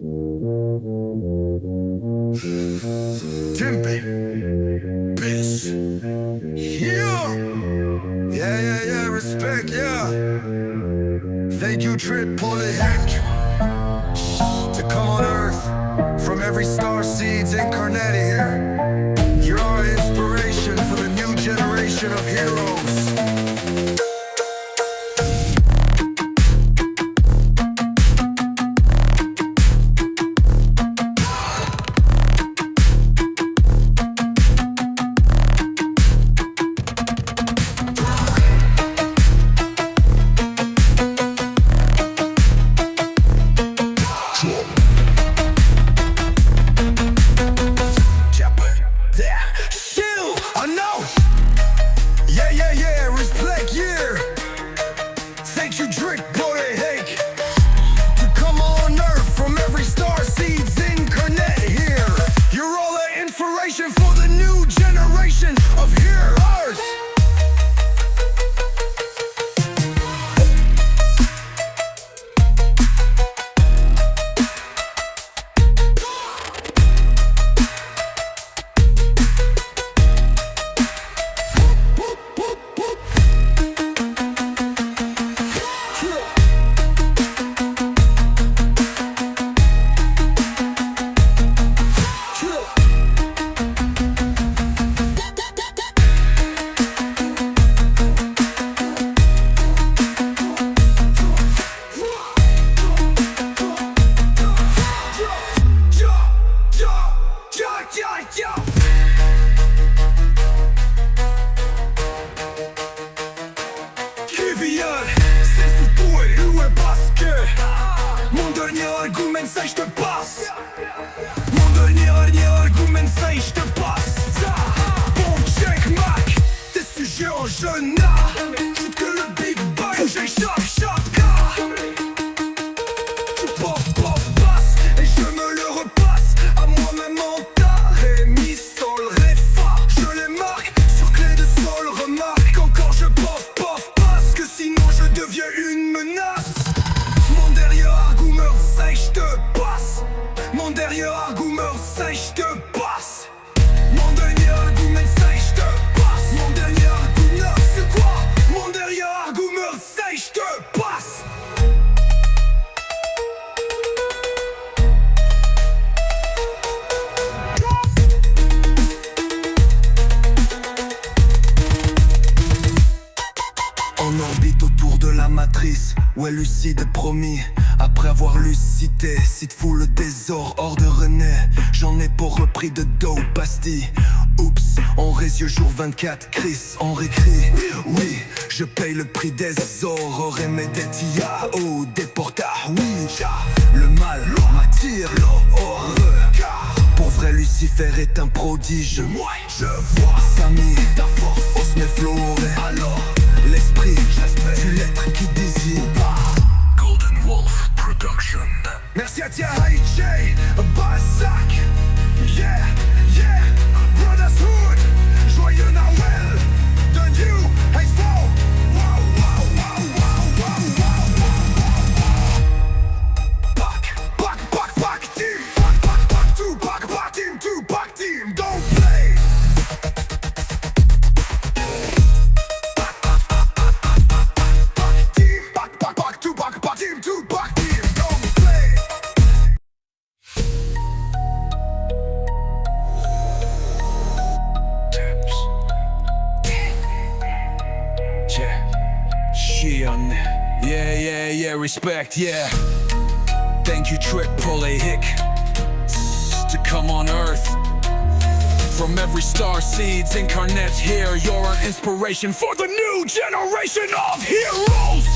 Timby, bitch. Yeah. Yeah, respect, yeah. Thank you, Trip, pour les hacks. To come on earth, from every star seeds incarnate here. You're our inspiration for the new generation of heroes. Ouais, lucide promis, après avoir lucité, cite fou le désordre hors de René. J'en ai pour repris de dos pastille. Oups, on reste jour 24, Chris en récrit. Oui, je paye le prix des aurores et mes dettes, oh, des portards, oui. Le mal m'attire, l'horreur. Pour vrai, Lucifer est un prodige. Moi, je vois Samy, ta force, ose mes florets. Alors, l'esprit, tu l'être qui désire. Golden Wolf Production. Merci à Tia AJ, Basak. Yeah, yeah, Brotherhood. Joyeux Noël de New Expo. Wow, wow, wow, wow, wow, wow. Back team. Back team. Don't play. Yeah, respect, yeah. Thank you, Triple Hick, to come on earth. From every star seeds incarnate here. You're an inspiration for the new generation of heroes.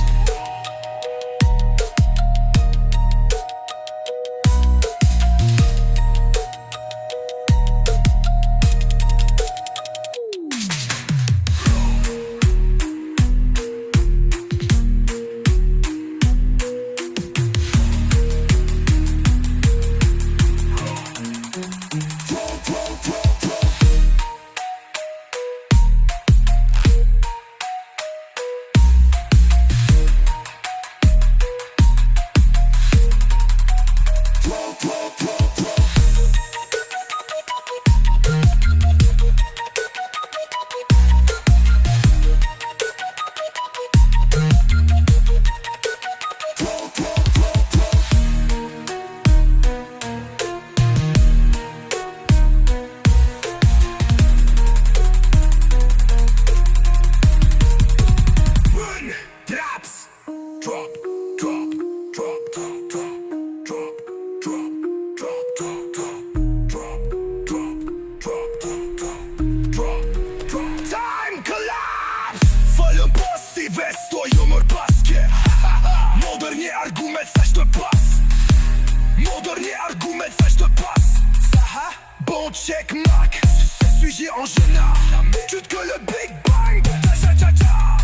dernier argument, ça je te passe. Bon check Mac, suis-je en génard. Chute que le Big Bang.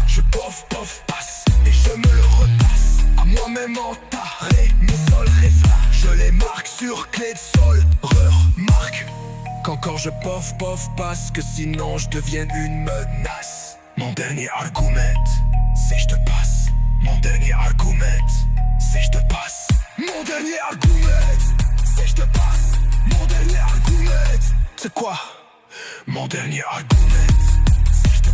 Je pof passe et je me le repasse. À moi-même en ta, ré, mi, sol, ré, fa. Je les marque sur clé de sol, remarque qu'encore je pof passe, que sinon je devienne une menace. Mon dernier argument, c'est je te passe. Mon dernier argument, c'est je te passe. Mon dernier argument, c'est je te passe. Mon dernier argument, c'est quoi? Mon dernier argument, c'est je te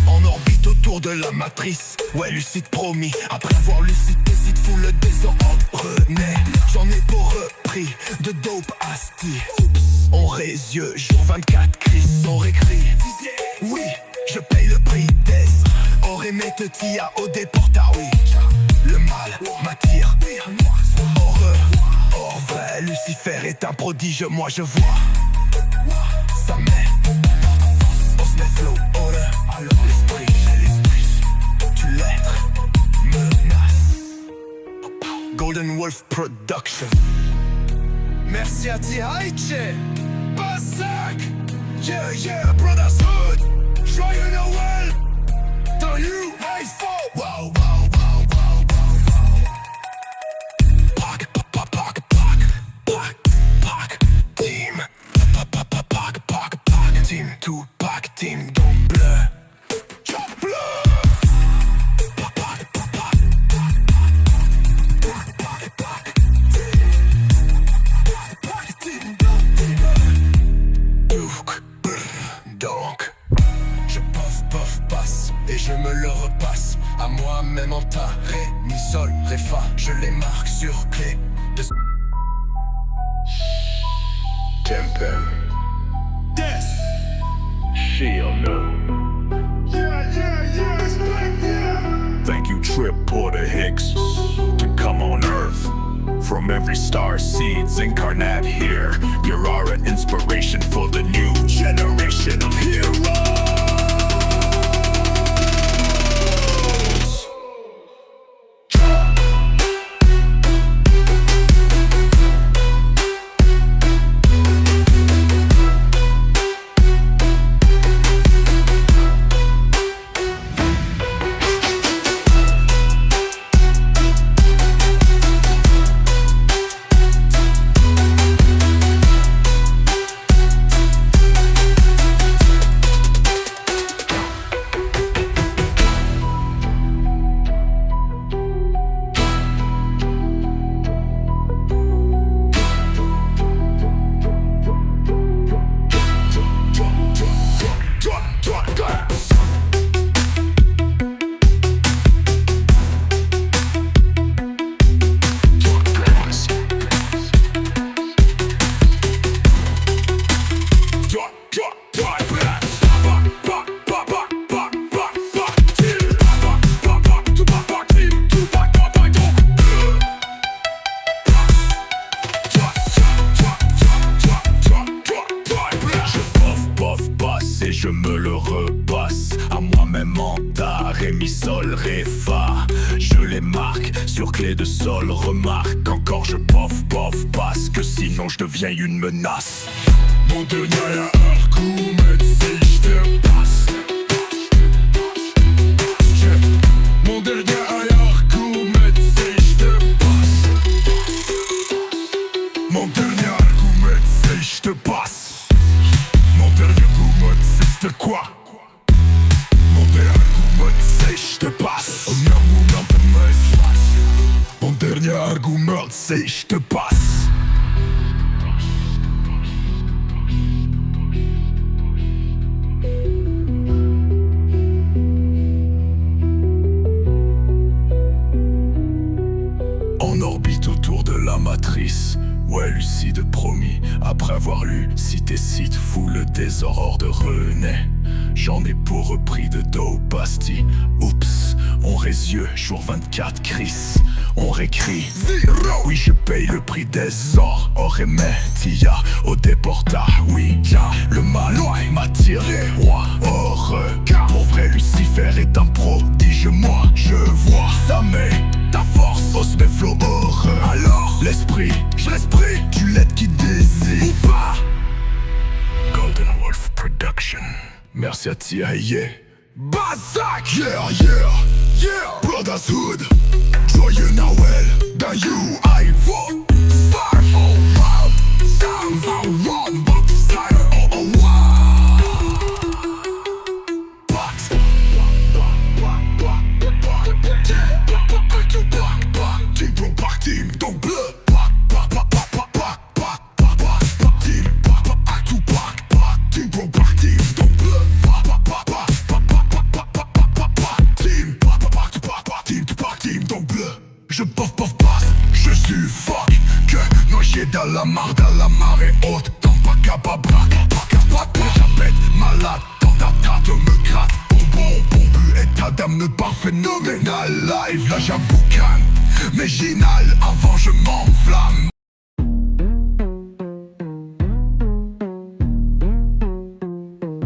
en orbite autour de la matrice. Ouais, lucide promis. Après avoir lucide, décide fou le désordre renaît. J'en ai pour repris de dope asti. On reste yeux, jour 24, Chris, on récrit. Oui, je paye le prix des. Aurait mes tia au déportar, oui. Le mal m'attire. Horreur, hors vrai, Lucifer est un prodige, moi je vois. Ça met flow, horreur, alors l'esprit, j'ai l'esprit. Tu l'être, menace. Golden Wolf Production. Merci à T.H. Basak. Yeah, Brotherhood. Joyeux Noël. Dans you, hey, faux. Wow. Pack, team. Pack, team. Tout pack, team. Don bleu. Job bleu. Donc, je pof passe et je me le repasse. À moi-même en ta, ré, mi, sol, ré, fa. Je les marque sur clé de Tempen. Yes. She'll know. Yeah. Thank you, Trip Porter Hicks, to come on Earth. From every star seeds incarnate here. You are an inspiration for the new generation of heroes. Je me le repasse à moi-même en ta, ré, mi, sol, ré, fa. Je les marque sur clé de sol, remarque encore je pof passe, que sinon je deviens une menace. Mon dernier argument, c'est je te passe. Mon dernier argument, c'est je te passe. Mon dernier argument, c'est je te passe. Mon dernier argument, c'est quoi? Mon dernier argument, c'est je te passe. Mon dernier argument, c'est je te passe. En orbite autour de la matrice. Ouais, lucide promis, après avoir lu, si tes sites fou le désordre renaît. J'en ai pour repris de dope asti. Oups, on reste yeux, jour 24, Chris. on récrit zéro. Oui, je paye le prix des ors. Or et métia au déporta. Oui, ja, le mal m'a tiré roi au regard. Pour vrai, Lucifer est un prodige. Moi, je vois ça, mais ta force ose mes flots heureux. Alors, l'esprit, je l'esprit, tu l'aides qui désire ou pas. Golden Wolf Production. Merci à Tia, yeah. Bazak, yeah, yeah, yeah. Brotherhood, joyeux Noël. Dans you, I vote. Star, oh wow. Sounds I want, but style, oh oh wow. But team par team, donc bleu. Je bof bof passe, je suffoque. Que noyé dans la marée haute. Dans Pacababra, j'appelle malade. Dans ta tête me gratte. Bon but, état d'âme pas phénoménal. Live, là j'aboucane. Mais génial, avant je m'enflamme.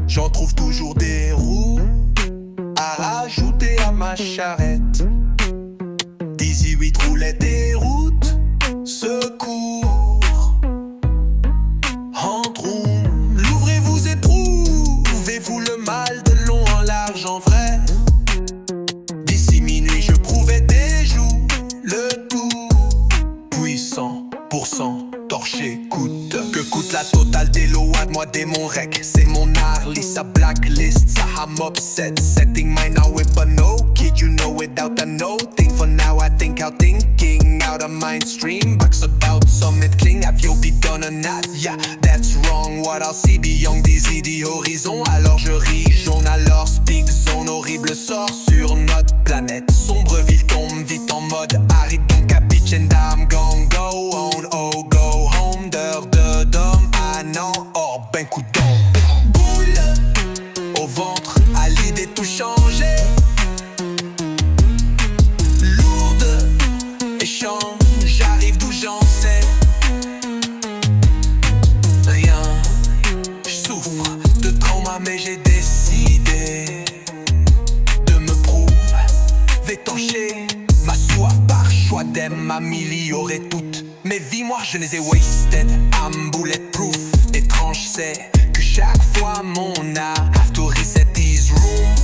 J'en trouve toujours des roues à rajouter à ma charrette. 18 roulettes et routes, secours. Entre-room, l'ouvrez-vous et trouvez-vous le mal de long en large en vrai. D'ici minuit je prouvais des joues, le tout puissant, pourcent, torché, coûte. Que coûte la totale des lots à moi démon rec. C'est mon art, sa blacklist, ça I'm upset. Setting mine now with a no kid, you know without a no thing. For now I think out thinking, out of mind stream. Bucks about summit cling, have you be done or not? Yeah, that's wrong, what I'll see beyond these idées horizons. Alors je ris, jaune alors speak zone, horrible sort sur notre planète. Sombre ville tombe vite en mode aride donc à bitch and I'm gon' go on, oh go home, d'heure de dôme, ah non, oh ben coup d'ombre. Boule au ventre, à l'idée tout changer. Lourde, échange, j'arrive d'où j'en sais. Rien, j'souffre de trauma mais j'ai décidé de me prouver, étancher ma soif par choix m'améliorer toutes mes vies, moi je les ai wasted. I'm bulletproof, étrange c'est que chaque fois mon art have to reset his room.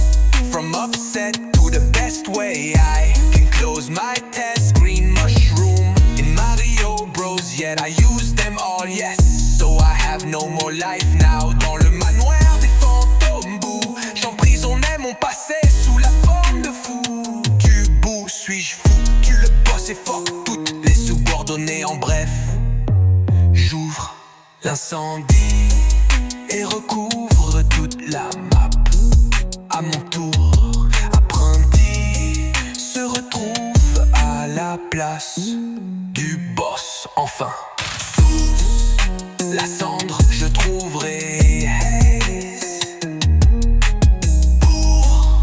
From upset to the best way I can close my test. Green mushroom in Mario Bros, yet I use them all, yes. So I have no more life now. Dans le manoir des fantômes bouts, j'emprisonnais mon passé sous la forme de fou. Du bout suis-je fou, tu le boss et fuck toutes les subordonnées. En bref, j'ouvre l'incendie et recouvre toute la map. À mon tour, apprenti se retrouve à la place du boss. Enfin, sous la cendre, je trouverai pour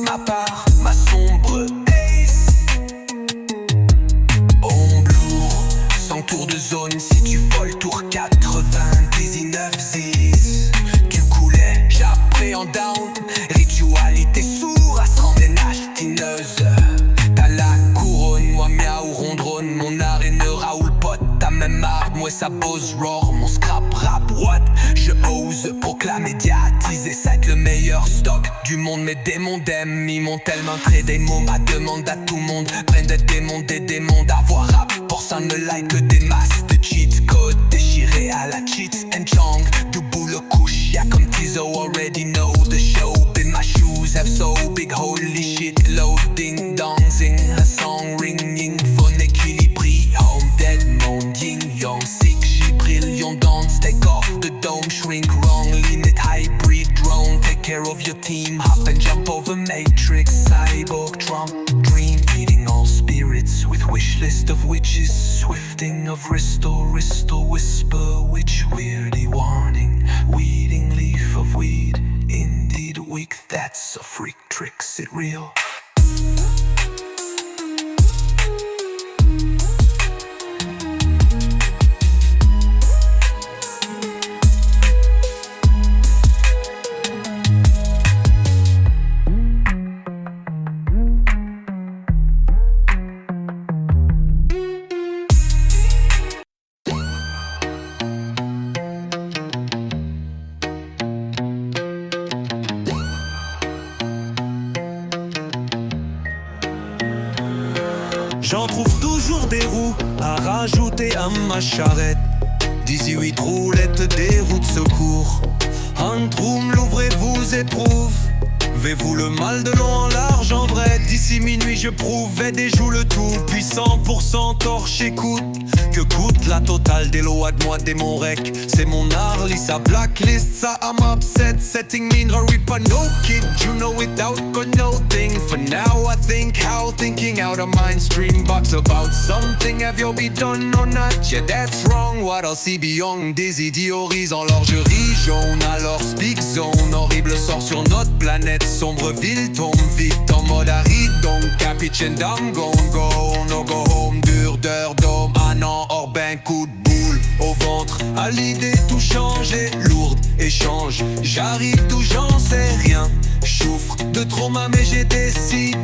ma part ma sombre ace. Bombe lourd, sans tour de zone, si tu voles tour 99 zis. Tu coulais, j'appréhende down. Ritualité sourd à se rendre nachetineuse. T'as la couronne, moi miaou rondronne. Mon arène Raoul pote. T'as même arme, ouais ça bosse roar. Mon scrap rap, what? Je ose proclamer, médiatiser. C'est le meilleur stock du monde. Mes démons d'aime, ils m'ont tellement tradé de mots. Ma demande à tout le monde, prennent des démons d'avoir rap. Pour ça ne like que des masses de cheat code déchirés à la cheat and chong. Du boulot couche, y'a comme Tizo already know the show. In my shoes have so big, holy shit. Loading, dancing, a song ringing. Phone équilibré, home dead, monde yin yang. Sick, j'y dance, take off the dome, shrink wrong. Limit hybrid drone, take care of your team. Hop and jump over matrix, cyborg, Trump, dream. Eating all spirits with wish list of witches. Swifting of restore, whisper, witch, weirdy warning. Weeding leaf of weed, indeed weak, that's a freak trick, is it real? J'en trouve toujours des roues à rajouter à ma charrette. 18 roulettes, des roues de secours. Handroom, l'ouvrez, vous éprouve. Vais-vous le mal de long en large en vrai. D'ici minuit je prouve et déjoue le tout. Puissant % torche écoute. Que coûte la totale des lois de moi des mon rec. C'est mon Harley, sa blacklist, ça I'm upset. Setting mean or rip a no kid. You know without got no thing. For now I think how thinking out of mind stream box about something. Have you be done or not? Yeah that's wrong. What I'll see beyond des idiories en l'orgerie jaune. Alors speak zone, horrible sort sur notre planète. Sombre ville tombe vite en mode aride. Donc Capuchin dame gon go. No go home, dur d'ordome. Ah non, hors ben coup de boule au ventre. À l'idée tout changer, lourde échange. J'arrive d'où j'en sais rien. Souffre de trauma mais j'ai décidé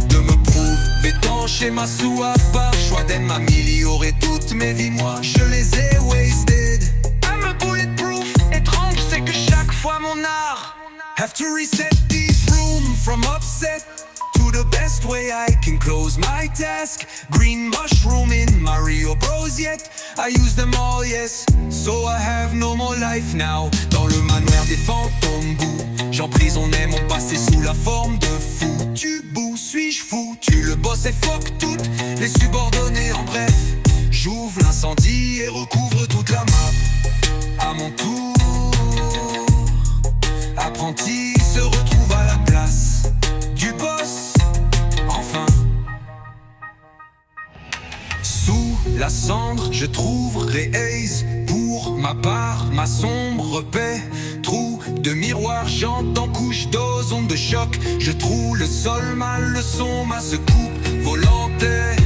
de me prouver étancher ma soif par choix d'améliorer toutes mes vies. Moi je les ai wasted. I'm a bulletproof. Étrange c'est que chaque fois mon art have to reset this room from upset to the best way I can close my task. Green mushroom in Mario Bros yet I use them all, yes. So I have no more life now. Dans le manoir des fantômes bout, j'emprisonnais mon passé sous la forme de fou. Tu bouts, suis-je fou? Tu le boss et fuck toutes les subordonnés en bref. J'ouvre l'incendie et recouvre toute la map. À mon tour, apprenti se retrouve à la place du boss. Enfin, sous la cendre, je trouverai Ace. Pour ma part, ma sombre paix. Trou de miroir, j'entends couche d'ose, onde de choc. Je trouve le sol, ma leçon, ma secoupe volontaire.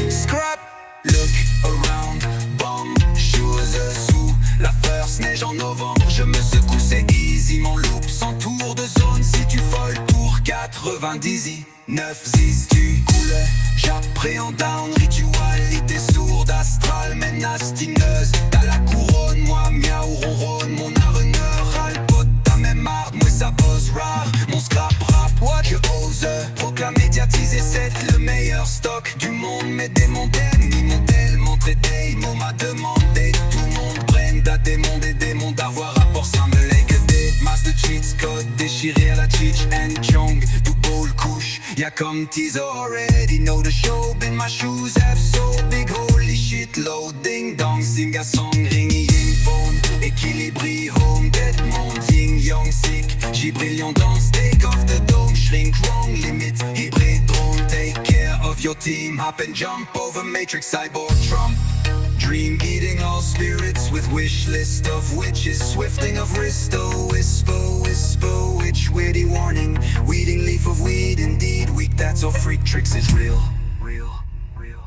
Scrap, look around, bomb, shoes sous la first neige en novembre. Je me secoue, c'est easy, mon loop sans tour de zone. Si tu folle, tour 90, 9 zis, tu coulais. J'appréhende down, ritualité sourde, astrale, ménastineuse. T'as la couronne, moi miaou, ronronne. Mon areneur, alpote, ta même arde, moi ça bosse rare. Mon scrap rap, what je ose. Proclame médiatiser, c'est le meilleur stock du monde. Mes démons d'ennemis m'ont tellement traité. Ils m'ont m'a demandé, tout le monde brain, t'as des démons d'avoir rapport, ça me l'est que des masses de cheats, code déchiré à la Cheech and Chong. Du bowl couche, y'a comme teaser already know the show. Been my shoes have so big, holy shit, loading dong. Sing a song, ring ying phone. Équilibri home, dead monde, yin young sick. J'y brillant danse, take off the dome. Shrink wrong, limit, hybride drone. Take care of your team, hop and jump over matrix, cyborg, Trump. Dream eating all spirits with wish list of witches. Swifting of Risto, whisper, whisper, witch witty warning. Weeding leaf of weed, indeed weak, that's all freak tricks is real. Real, real.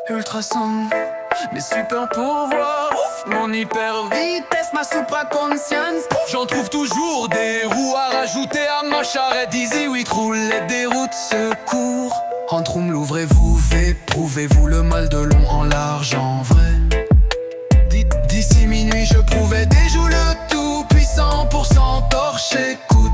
Ultrason, mes super pouvoirs, mon hyper vitesse, ma supra-conscience. J'en trouve toujours des roues à rajouter à ma charrette. Easy, oui, roulette, des routes secours. Handroom, l'ouvrez-vous, éprouvez-vous le mal de long en large en vrai. D'ici minuit, je prouvais déjoue le tout. Puissant % torche, écoute.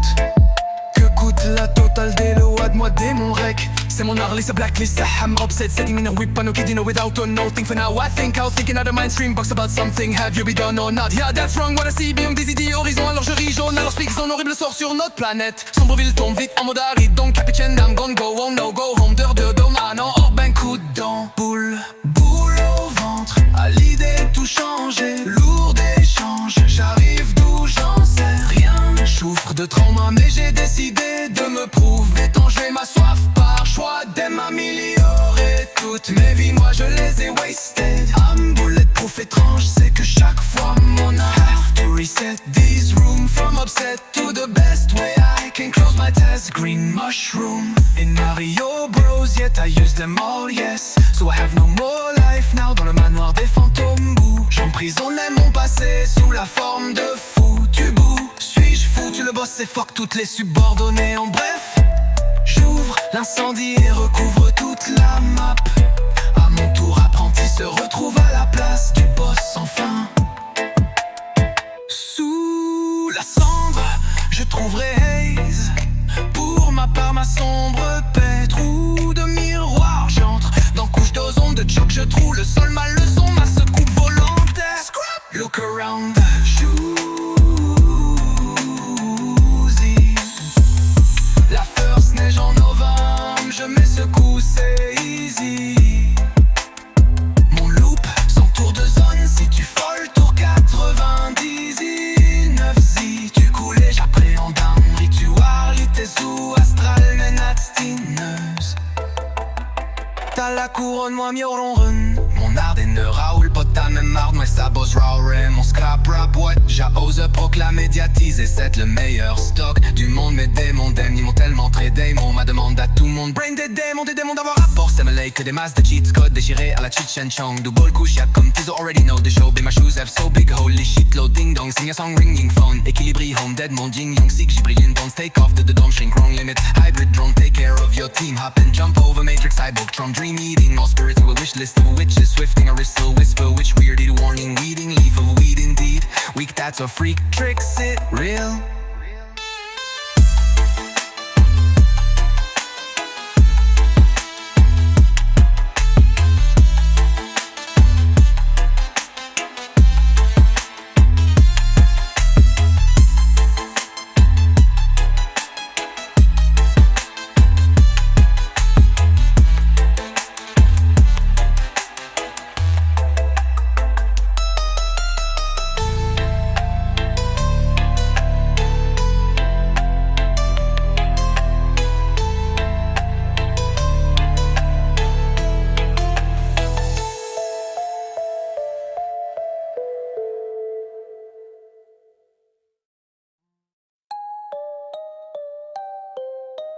Que coûte la totale des lois de moi, démon rec. C'est mon Harley, c'est blacklist, I'm upset. Setting in a whip, no kid, you know, without or nothing. For now I think I'll thinking out of mind stream box about something. Have you be done or not? Yeah, that's wrong, what I see beyond des idées horizon. Alors je ris jaune, alors speak son horrible sort sur notre planète. Sombre ville tombe vite en mode aride. Donc Capuchin, I'm gonna go home, no go home. D'heure de dôme, ah non, hors ben coup de dent. Boule au ventre, à l'idée tout changer. Lourd échange, j'arrive d'où j'en sais rien. Souffre de trauma mais j'ai décidé de me prouver. Étanger ma soif par choix d'améliorer toutes mes vies, moi je les ai wasted. I'm bulletproof, étrange, c'est que chaque fois mon art have to reset this room from upset to the best way I can close my test. Green mushroom in Mario Bros, yet I use them all, yes. So I have no more life now dans le manoir des fantômes bouts. J'emprisonnais mon passé sous la forme de foutu bout. Suis-je fou, tu le boss, c'est fuck toutes les subordonnées. En bref, j'ouvre l'incendie et recouvre toute la map. À mon tour, apprenti se retrouve à la place du boss enfin. Sous la cendre, je trouverai haze. Pour ma part, ma sombre paix. Trou de miroir, j'entre dans couche d'ozone de choc. Je trouve le sol, ma leçon, ma secoupe volontaire. Look around, choosy. La first neige en novembre, je mets ce coup, c'est easy. Mon loop, son tour de zone, si tu folles, tour 99 si tu coulais, j'appréhende un ritual, tes sous astral, menatstineuse. T'as la couronne, moi mieux ronronne. Mon Ardennes Raoul, pas ta même marde, moi ça bosse Rowray. Mon scrap rap, what? J'ose proclamer, médiatiser, c'est le meilleur stock du monde. Mes démons d'aime, ils m'ont tellement tradé. Mon ma demande à tout le monde. Brain des démons d'avoir rapport. C'est me que des masses de cheats, code déchirés à la Chichen Chong. Double couche, y'a comme Tizo already know the show. Be my shoes have so big, holy shit, load ding dong. Sing a song, ringing phone. Équilibré, home dead, mon ding young sick. J'brille une bones, take off the dome, shrink wrong limit. Hybrid drone, take care of your team. Hop and jump over matrix, cyborg, tron, dream eating. All spirits to a wish list of witches. Swifting a whistle, whisper, which weirded warning. Weeding, leaf of weed indeed. Weak tats or freak tricks, it real.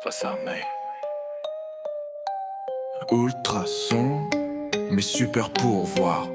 Face à mes ultrasons, mes super pouvoirs.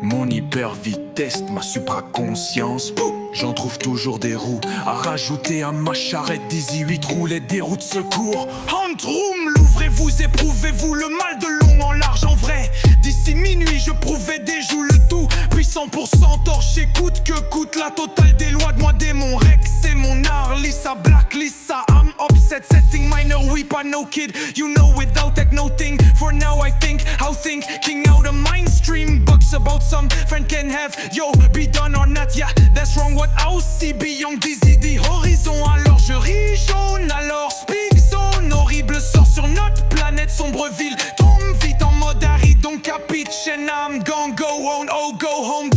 Mon hyper vitesse, ma supraconscience. J'en trouve toujours des roues à rajouter à ma charrette. 18 roues, et des roues de secours. Handroom, l'ouvrez-vous, éprouvez-vous le mal de long en large en vrai. D'ici minuit, je prouvais des joues le tout. Puis 100% torché, coûte que coûte la totale des lois de moi, démon Rex. C'est mon art, Lisa Black, Lisa. I'm upset, setting minor weep, I no kid. You know without tech, no thing. For now I think, how thinking out of mainstream. Bugs about some friend can have. Yo, be done or not, yeah, that's wrong. What I see beyond dizzy, the horizon. Alors je ris jaune, alors speak zone. Horrible sort sur notre planète, sombre ville. Tombe vite en mode Harry, donc capitch. And I'm gon' go on, oh go home.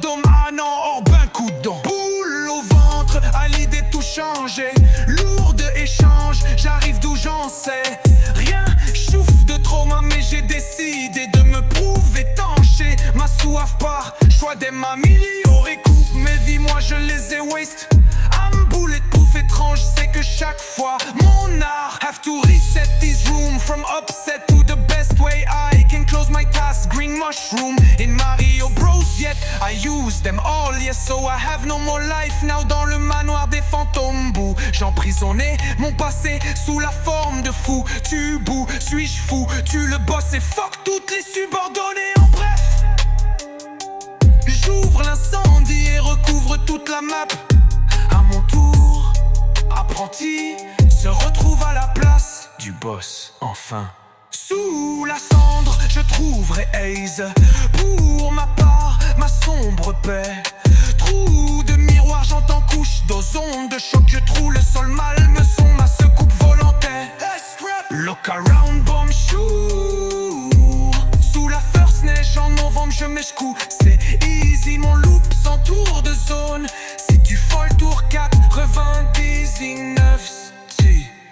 Dom, ah non, hors ben coup de dent. Boule au ventre, à l'idée tout changer. Lourde échange, j'arrive d'où j'en sais rien, chouffe de trauma, mais j'ai décidé de me prouver tanché. Ma soif part, choix des m'améliorer. Coupe mes vies, moi je les ai waste. I'm bulletproof, étrange, c'est que chaque fois mon art have to reset this room from upset to the best way I can close my task. Green mushroom in Mario Bros, yet I use them all, yes, so I have no more life now. Dans le manoir des fantômes bouts, j'emprisonnais mon passé sous la forme de fou. Tu bout, suis-je fou, tu le boss et fuck toutes les subordonnées. En bref, j'ouvre l'incendie et recouvre toute la map. À mon tour, apprenti se retrouve à la place du boss enfin. Sous la cendre, je trouverai haze. Pour ma part, ma sombre paix. Trou de miroir, j'entends couche d'ozone de choc. Je trouve le sol mal me son, ma secoupe volontaire. Look around, bomb shoot. Sous la first neige en novembre, je m'échoue. C'est easy, mon loop sans tour de zone. Si tu folle tour 99.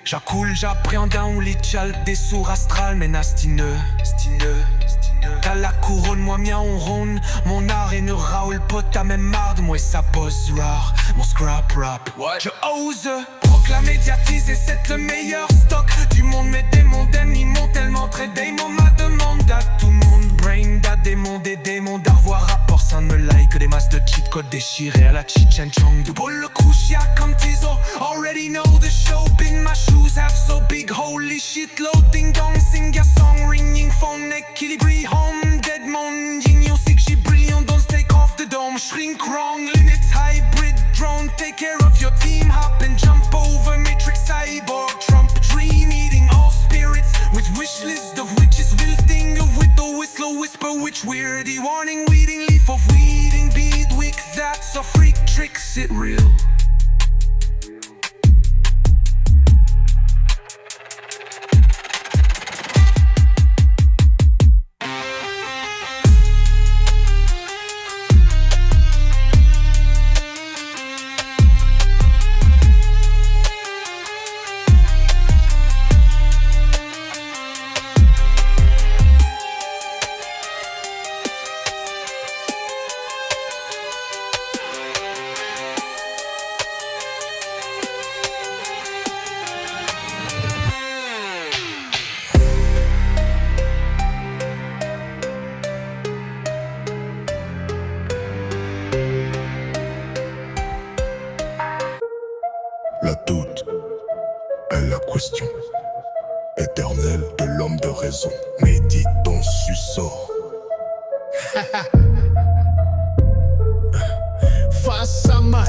J'accoule, j'appréhende un lit chal, des sourds astrales, mais nastineux. T'as la couronne, moi mien on ronde. Mon art et ne Raoul pote, t'as même marre de moi et ça bosse rare. Mon scrap rap, je ose proclamer, médiatiser, c'est le meilleur stock du monde. Mes démons d'ennemis m'ont tellement tradé. Ma demande à tout le monde. Brain da démon, des démons d'avoir rapport. Ça ne me like que des masses de cheat codes déchirés à la Chichen Chong. Double le crucia comme Tizo. Already know the show. Been my shoes have so big. Holy shit, loading down. Sing a song, ringing phone, equilibre home. Dead mon, igno sick, she brilliant. Don't take off the dome. Shrink wrong, limits hybrid drone. Take care of your team. Hop and jump over matrix cyborg. Trump dream eating all spirits with wish list of witches. Wilting with the whistle whisper which weirdy warning. Weeding leaf of weeding bead wick. That's a freak tricks it real. La doute est la question éternelle de l'homme de raison. Médite ton suceau. Face à my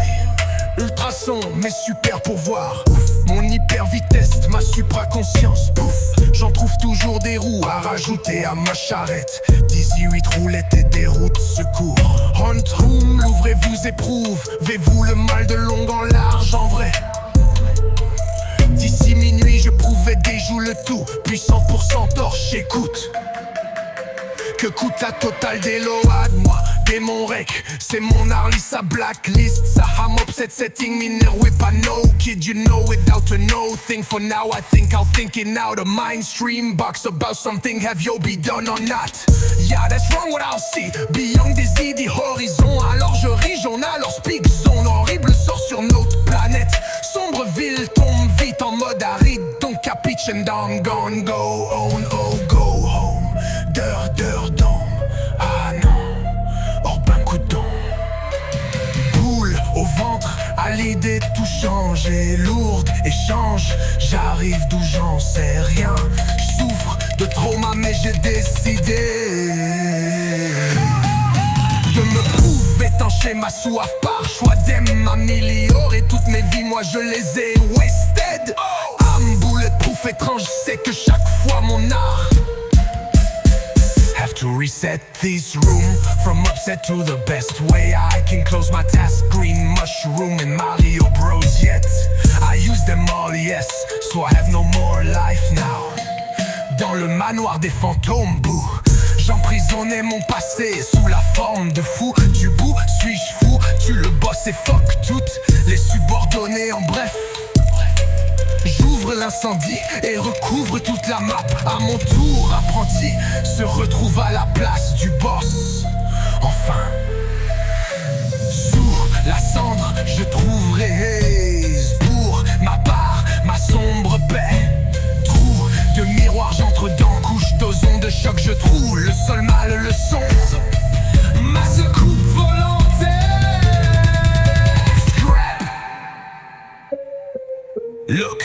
ultrason, mes super pouvoirs. Mon hyper vitesse, ma supraconscience. Pouf, j'en trouve toujours des roues à rajouter à ma charrette. 18 roulettes et des routes secours. Hunt room, l'ouvrez-vous éprouve. Vais-vous le mal de long en large en vrai. D'ici minuit, je prouvais des joues le tout. Puis 100% torche, écoute. Que coûte la totale des load, moi, démon rec. C'est mon Harley, sa blacklist. Ça ham upset setting, mineur whip, I know. Kid, you know without a no thing. For now, I think I'll think it out of mainstream box about something. Have you be done or not? Yeah, that's wrong what I'll see. Beyond des idées horizon. Alors je ris, j'en alors speak zone. Horrible sort sur notre planète. Sombre ville tombe vite en mode aride. Donc capiche and I'm gone, go on, oh go home. D'heure d'ombre, ah non, hors ben coudon. Boule au ventre, à l'idée de tout changer. Lourde, échange, j'arrive d'où j'en sais rien. J'souffre de trauma mais j'ai décidé de me prouver étancher ma soif par choix d'améliorer toutes mes vies, moi je les ai wasted. Âme bulletproof étrange, c'est que chaque fois mon art have to reset this room from upset to the best way I can close my task. Green mushroom and Mario Bros yet I use them all, yes, so I have no more life now. Dans le manoir des fantômes, bouh, j'emprisonnais mon passé sous la forme de fou. Du bout, suis-je fou? Tu le boss et fuck toutes les subordonnés, en bref. J'ouvre l'incendie et recouvre toute la map. À mon tour, apprenti se retrouve à la place du boss. Enfin, sous la cendre, je trouverai haze pour ma part, ma sombre paix. Trou de miroir, j'entre dans couche d'ozon de choc, je trouve le sol mal le son. Ma secoupe volontaire. Scrap. Look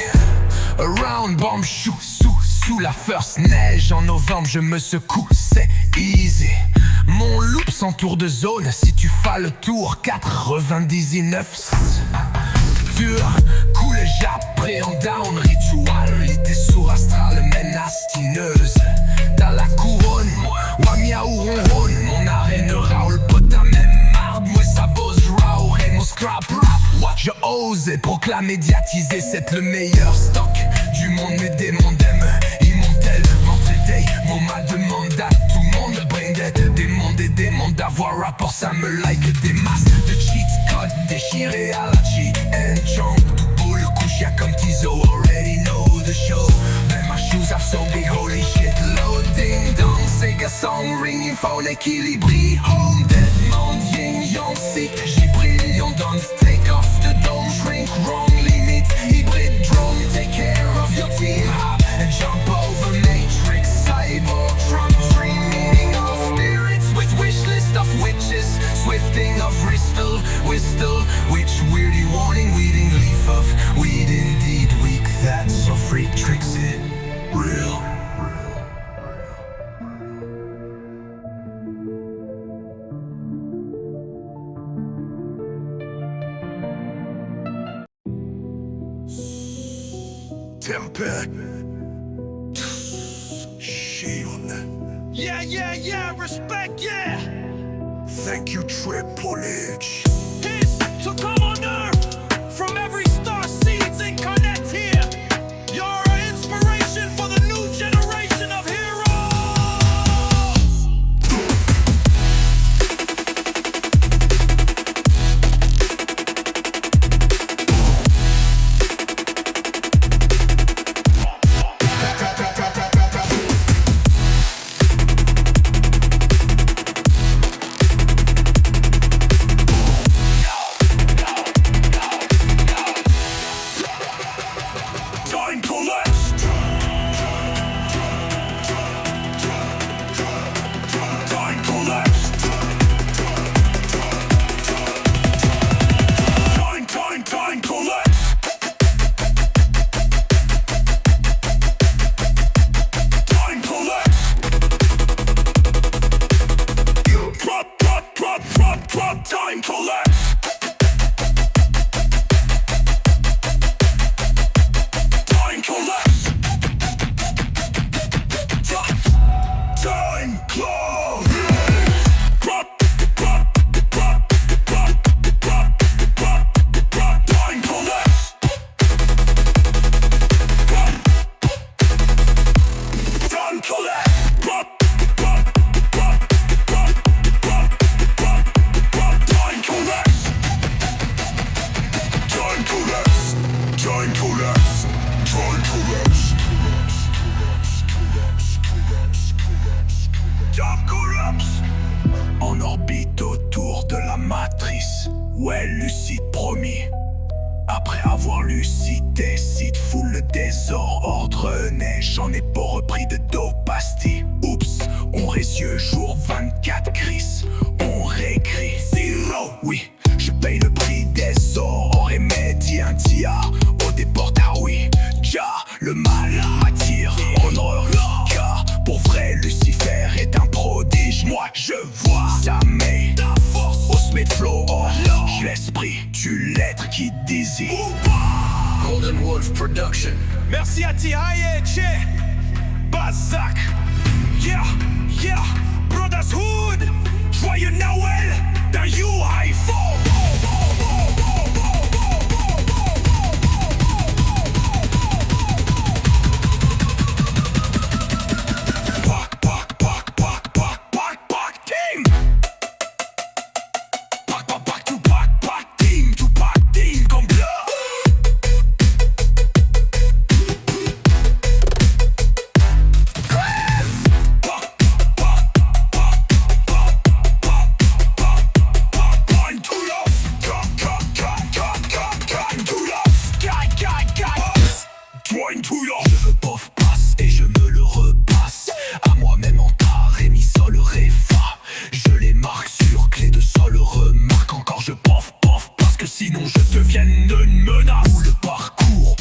around, bomb shoot sous la first neige. En novembre je me secoue, c'est easy. Mon loop s'entoure de zone. Si tu fais le tour, 99. Dur, cool, j'appréhende down. Ritualité sourd astrale, ménastineuse. Dans la couronne, Wamia ou ronronne. Mon arène Raoul, potin même marde. Moi ça bosse raw et mon scrap rap. Je ose et proclame médiatiser, c'est le meilleur stock du monde. Mes démons d'aiment, ils m'ont tellement traité. Mon mal demande à tout le monde. Brain dead, des mondes d'avoir rapport, ça me like. Des masses de cheat code déchirés à la cheat and chomp. Tout beau le couche, y'a comme Tizo. Already know the show. Man, my shoes are so big, holy shit. Loading down, Sega song ringing phone equilibri home Deadmond yin yang sick J'y on don't take off the dome shrink wrong limit hybrid drone take care of your team and jump over matrix cyborg trump dreaming of spirits with wish list of witches swifting of whistle which weirdy warning weeding leaf of weed indeed weak that's so free tricks it real. Temper. Shield. Yeah, respect, yeah. Thank you, Triple H. His to come on earth from every star seeds incarnate here. You're an inspiration for the new generation of heroes. Time collapse. Time collapse. Time collapse. Time collapse. Drop, time collapse. Time collapse. Time collapse. Time collapse. Time collapse. En orbite autour de la matrice. Ouais, lucide promis. Après avoir lucide, cite foule le désordre né. J'en ai pas repris de dopasti. Oups, on yeux jour 24 Chris. On réécrit zero. Oui, je paye le prix des ors et médiantia. Au déportar, oui. Ja, le mal m'attire en horreur. Car pour vrai, Lucifer est un prodige. Moi, je vois sa main. Au Smith Flow, oh, l'esprit du l'être qui désire. Golden Wolf Production. Merci à T.I.A. Bazak. Yeah, Brothers Hood. Joyeux Noël d'un UIFO. Je veux pof passe et je me le repasse. À moi-même en ta ré mi sol ré fa. Je les marque sur clé de sol remarque. Encore je pof parce que sinon je deviens une menace. Ou le parcours,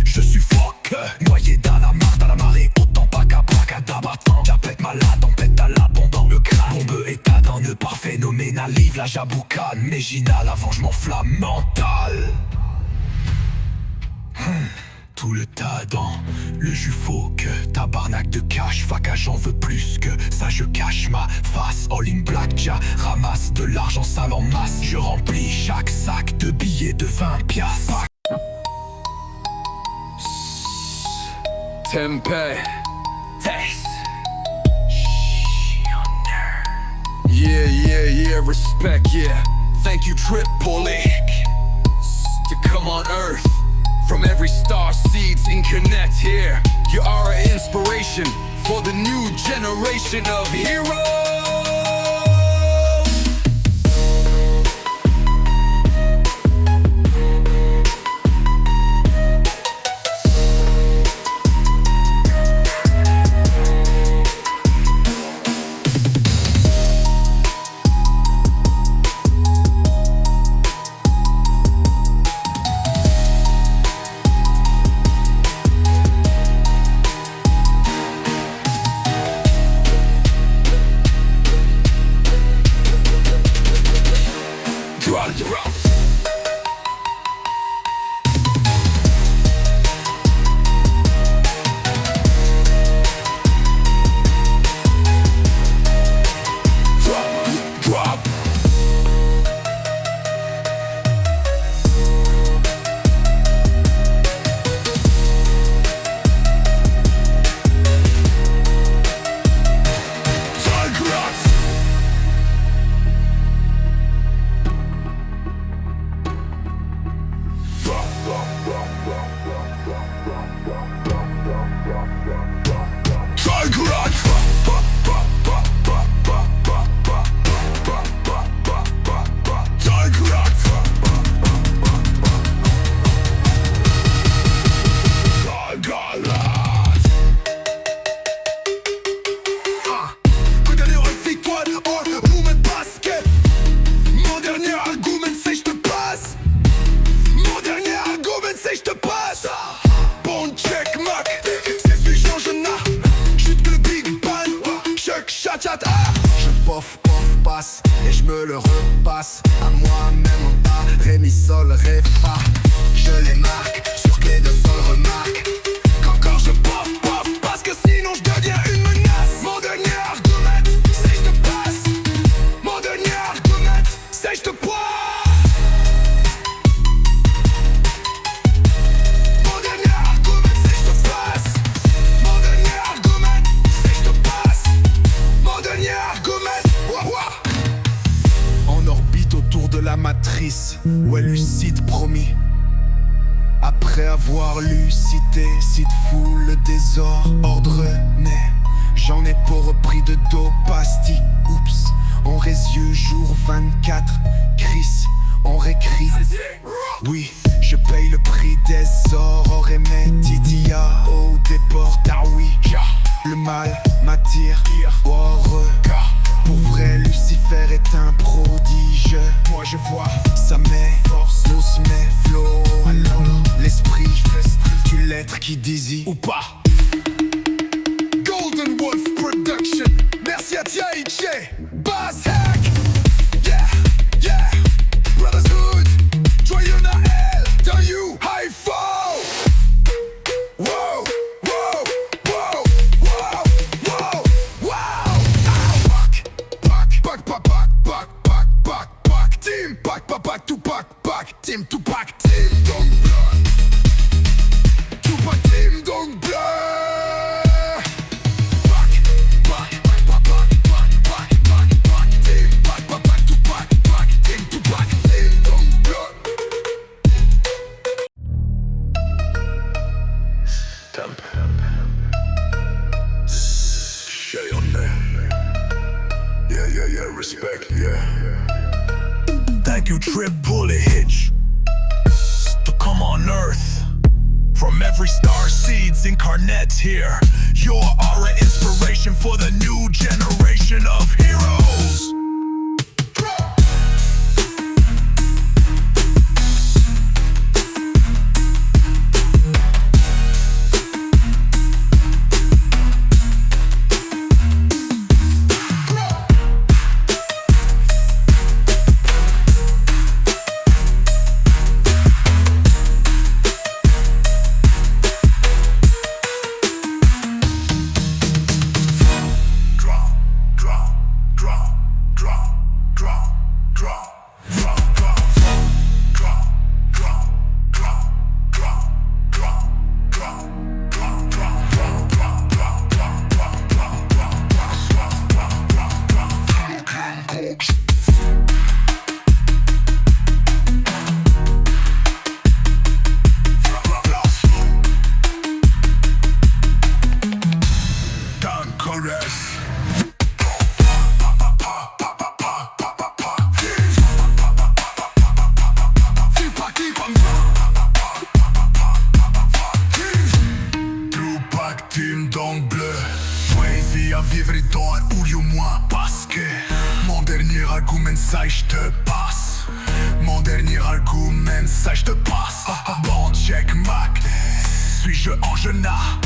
je suffoque. Noyé dans la mare, dans la marée. Autant pas qu'à braquadabattant. J'appelle malade, on pète à l'abondant le crâne. Bombe état dans le par phénoménal. Livre la jaboucane, méginal, avant je m'enflamme mental. Tout le tas dans le jus faut que tabarnak de cash. Faca j'en veux plus que ça, je cache ma face. All in black, ja ramasse de l'argent sale en masse. Je remplis chaque sac de billets de 20 piastres. Tempe. Test. Yeah, respect, yeah. Thank you, Triple H. To come on earth From every star seeds in connect here. You are an inspiration for the new generation of heroes. Je bof, passe et je me le repasse à moi-même en bas. Ré, mi, sol, ré, fa. Je les marque sur clé de sol, remarque. Qu'encore je bof, parce que sinon je deviens une menace. Mon dernier argument, c'est je te passe. Mon dernier argument, c'est je te poisse. La matrice, ouais lucide promis. Après avoir lucité, cite fou le désordre né. J'en ai pour repris de dos pastille. Oups, on yeux jour 24. Chris, on récrit. Oui, je paye le prix des aurores et mes Didia au déport d'Aoui. Le mal m'attire, heureux. Pour vrai, Lucifer est un prodige. Moi je vois, ça m'efforce, l'os met flow. L'esprit, du l'être qui désire ou pas. Golden Wolf Production. Merci à Tiaïché, Bass Hack. Yeah, yeah. Brotherhood, joyeux Noël. Dans you, high fall. Wow. Team Tupac, team donc bleu. Tupac, team donc bleu. Team Tupac, team donc bleu. Stamp. Shay on there. Yeah, respect, yeah. Thank you, Trip Bullet Hitch, to come on Earth. From every star seeds incarnate here. You are an inspiration for the new generation of heroes. vivre dans ou du moins parce que mon dernier argument ça je te passe. Mon dernier argument ça je te passe. Bon check Mac, suis-je en genas?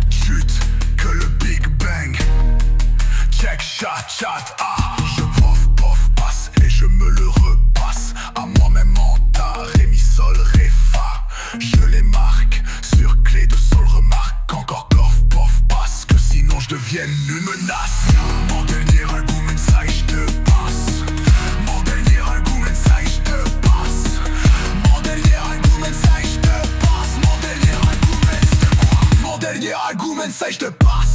Chute que le Big Bang. Check chat je pof passe et je me le repasse. À moi-même en ta ré mi sol ré fa. Je les marque sur clé de sol, remarque encore pof passe que sinon je devienne une menace. Mon dernier argument ça je te passe. Mon dernier argument ça je te passe. Mon dernier argument ça je te passe. Mon dernier argument c'est quoi? Mon dernier argument ça je te passe.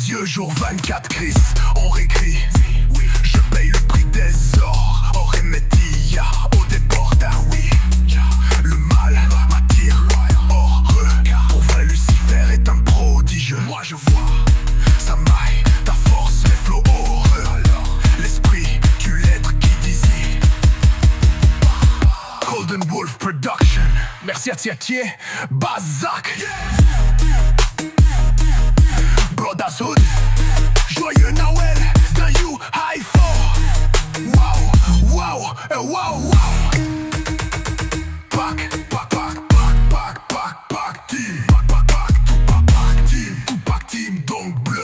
Yeux jour 24 Chris, on réécrit. Je paye le prix des ors. Oremetia, au déport oui. Le mal m'attire, heureux. Pour vrai Lucifer est un prodige. Moi je vois sa maille, ta force, mes flots heureux. L'esprit du l'être qui désire. Golden Wolf Production. Merci à Tiatier, Bazak. Brotherhood, joyeux Noël, d'un you high four. Wow, Pac, team. Tupac team, donc bleu.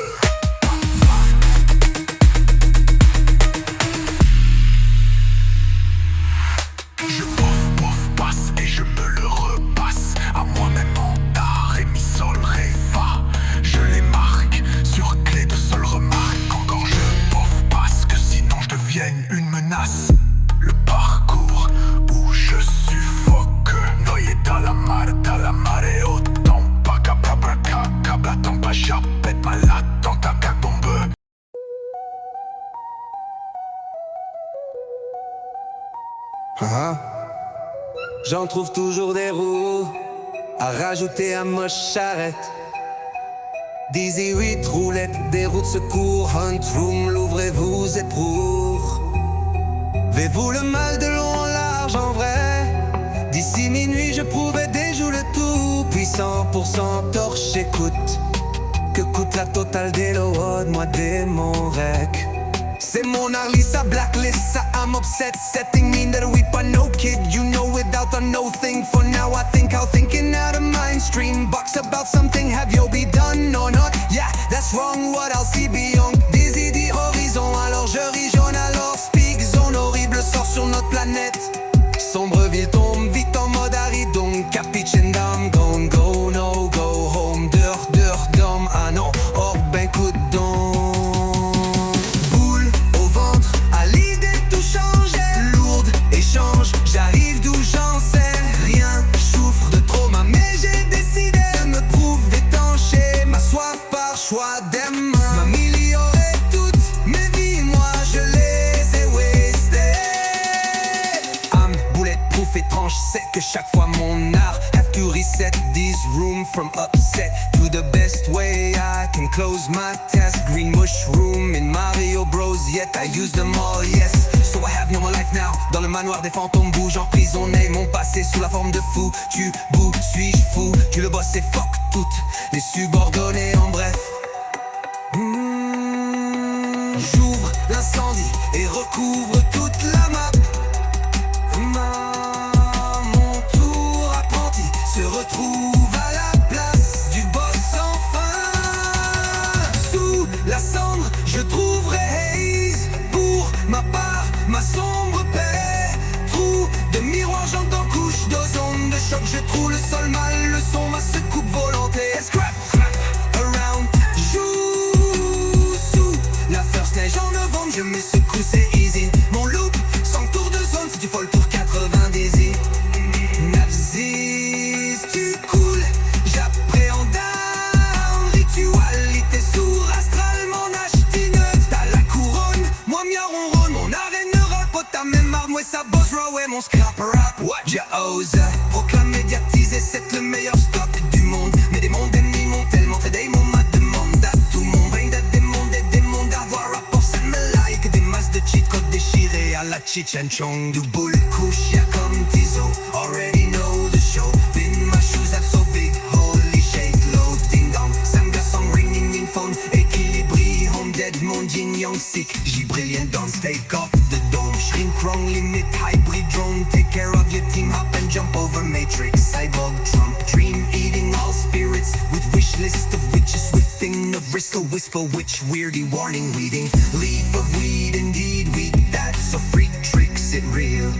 Je pof passe et je me le repasse. À moi-même en ta ré mi sol ré fa. Je les marque sur clé de sol, remarque encore je pof passe que sinon je devienne une menace. Le parcours où je suffoque, noyé dans la mare autant pas cabla tant pas j'appelle malade dans ta cacombe. J'en trouve toujours des roues à rajouter à ma charrette. 18 roulettes, des roues de secours, Hunt Room, l'ouvrez-vous êtes pour. Vais-vous le mal de long en large en vrai? D'ici minuit je prouverai des joues le tout puissant pour 100 torche écoute. Que coûte la totale des load, moi des mon rec. C'est mon Harley, sa blacklist, ça I'm upset. Setting mean that we are no kid. You know without a no thing. For now I think how thinking out of mind stream. Box about something, have you be done or not? Yeah, that's wrong, what I'll see beyond. Des idées horizon, alors je ris jaune. Alors speak, zone horrible sort sur notre planète. Sombre ville tombe vite en mode aridon. Capiche and dame, gone, go, no, go home. Deur, dom, ah non, hors ben coup de don. J'arrive d'où j'en sais rien, souffre de trauma mais j'ai décidé de me prouver étanché. Ma soif par choix des mains m'améliorer toutes mes vies, moi je les ai wastées. I'm bulletproof étrange, c'est que chaque fois mon art have to reset this room from upset to the best way I can close my task. Green mushroom in Mario Bros, yet I use them all, yes. So I have no more life now. Dans le manoir des fantômes bougent, emprisonné mon passé sous la forme de fou. Tu boues, suis-je fou? Tu le boss et fuck toutes les subordonnés en bref. J'ouvre l'incendie et recouvre toute la map. Mon tour apprenti se retrouve à la place du boss enfin. Sous la cendre, je trouverai haze pour ma part. Ma sombre paix, trou de miroir, j'entends couche d'ozone de choc. Je trouve le sol mal, le son, ma secoupe volontaire. Scrap, around, joue sous la first neige en novembre. Je me secoue, c'est easy. Mon loop, 100 tours de zone, si tu folles pour 90 easy. Navzis, tu coules, j'appréhende un ritualité sourd astral, mon achetine. T'as la couronne, moi mia ronronne, mon arène. Ta même arme, ouais, ça bosse raw, ouais, mon scrap rap. Jah ose proclame médiatiser, c'est le meilleur stock du monde. Mais des mondes ennemis m'ont tellement fait des mots, ma demande à tout le monde. Bring that des mondes à voir rapport, ça me like. Des masses de cheat codes déchirés à la Cheech and Chong. Du bull couche, y'a comme Tizo, already know the show. Been my shoes have so big, holy shake, low ding dong. Samba song ringing in phone, équilibré, home dead, mon yin yang sick. Gibralien dance, take off the dome. Shrink wrong, limit, hybrid drone. Take care of your team, hop and jump over matrix. Cyborg, Trump, dream eating all spirits. With wish list of witches, with thing of whisper, which weirdy warning reading. Leaf of weed, indeed, weed, that's so freak tricks, it real.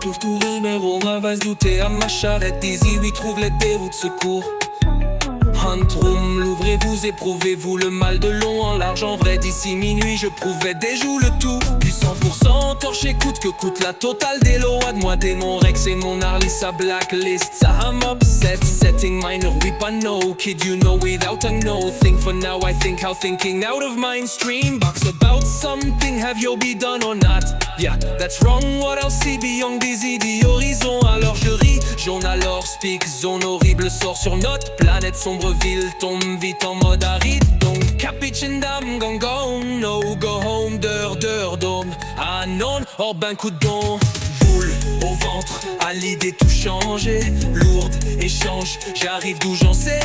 J'ouvre tout numéro, un va se douter à ma charrette. Easy, lui trouve les dérouts de secours. Hunt room, l'ouvrez-vous, éprouvez-vous le mal de long en large en vrai. D'ici minuit, je prouvais des joues le tout. Du 100% torché, coûte que coûte la totale des lois de moi. Démon Rex et mon Harley, sa blacklist. Ça I'm upset, setting minor, we pas no kid, you know without a no. Think for now, I think how thinking out of mainstream. Box about something, have you be done or not? Yeah, that's wrong, what else see beyond des idées horizons. Alors je ris, jaune alors speak, zone horrible sort sur notre planète sombre. Ville tombe vite en mode aride. Donc capiche and I'm gone gone. No go home, dome. Ah non, hors ben coup de don. Boule au ventre, à l'idée tout changer. Lourde, échange, j'arrive d'où j'en sais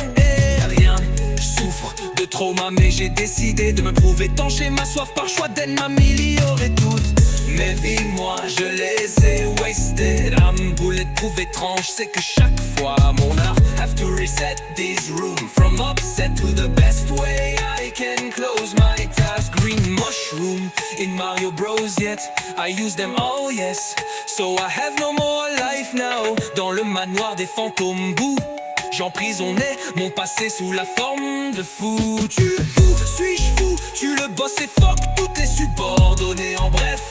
rien. Souffre de trauma mais j'ai décidé de me prouver tanché. Ma soif par choix d'elle m'améliorer toutes mes vies, moi je les ai wasted. I'm bulletproof étrange, c'est que chaque fois mon art have to reset this room. From upset to the best way I can close my task. Green mushroom in Mario Bros yet I use them all, yes. So I have no more life now. Dans le manoir des fantômes, bouh, j'emprisonnais mon passé sous la forme de foutu. Où suis-je fou? Tu le boss et fuck toutes les subordonnées. En bref,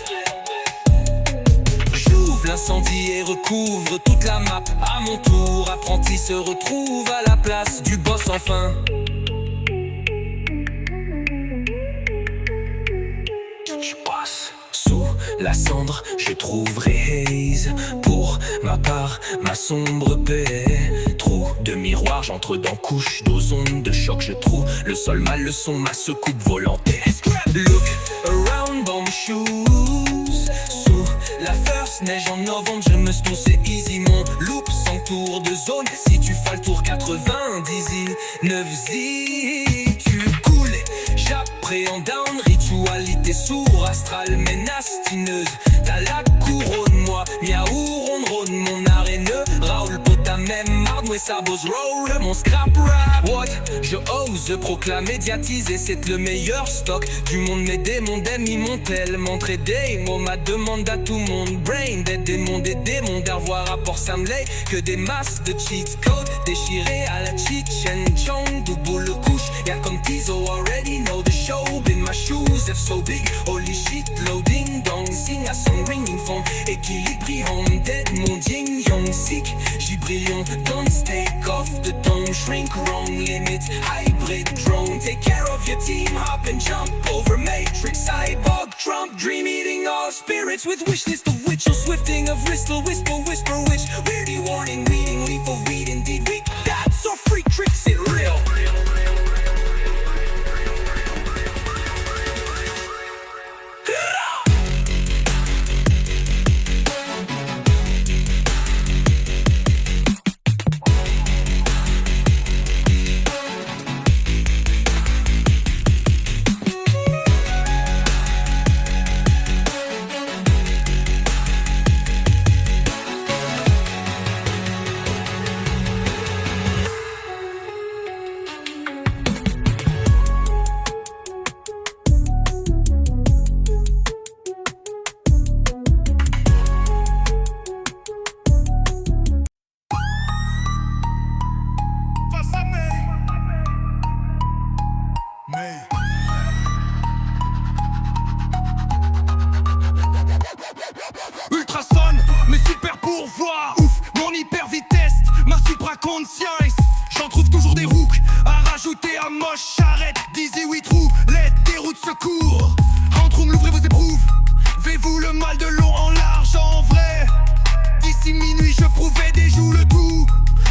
j'ouvre l'incendie et recouvre toute la map. À mon tour, apprenti se retrouve à la place du boss enfin. Sous la cendre, je trouverai haze. Pour ma part, ma sombre paix. Trou de miroir, j'entre dans couche d'ozone de choc. Je trouve le sol mal leçon, ma secoupe volontaire. Look around, bomb shoes. Sous la first neige en novembre, je me stousse, c'est easy. Mon loop sans tour de zone. Si tu fais le tour 99 z, tu coules. J'appréhende down, ritualité sourd, astral ménastineuse. T'as la couronne, moi, miaou, ronde, mon arène. Raoul, ta même marde, ouais, ça bosse roll. Mon scrap rap, what? Je ose proclamer, médiatiser, c'est le meilleur stock du monde. Mes démons d'ennemis m'ont tellement tradé. Moi, ma demande à tout le monde, brain dead, des démons d'avoir rapport Samley. Que des masses de cheat code déchirés à la Cheech and Chong. Double couche, y'a comme Tizo, already know the show. Been my shoes, F so big, holy shit, loading dong. Sing a song, ringing phone, équilibré, home dead, mon yin yang sick. Gibralien, don't take off the dome. Shrink wrong, limit, hybrid drone. Take care of your team, hop and jump over matrix. Cyborg, Trump, dream eating all spirits. With wish list of witch, or swifting of whistle, whisper, witch. Weirdy warning, reading, leaf of weed, indeed weak. That's so freak tricks, it real. conscience. J'en trouve toujours des rouques à rajouter à moche charrette. 18 roulettes, des roues de secours. Entre room, l'ouvrez vos éprouves. Faites-vous le mal de long en large en vrai. D'ici minuit je prouvais des joues le tout.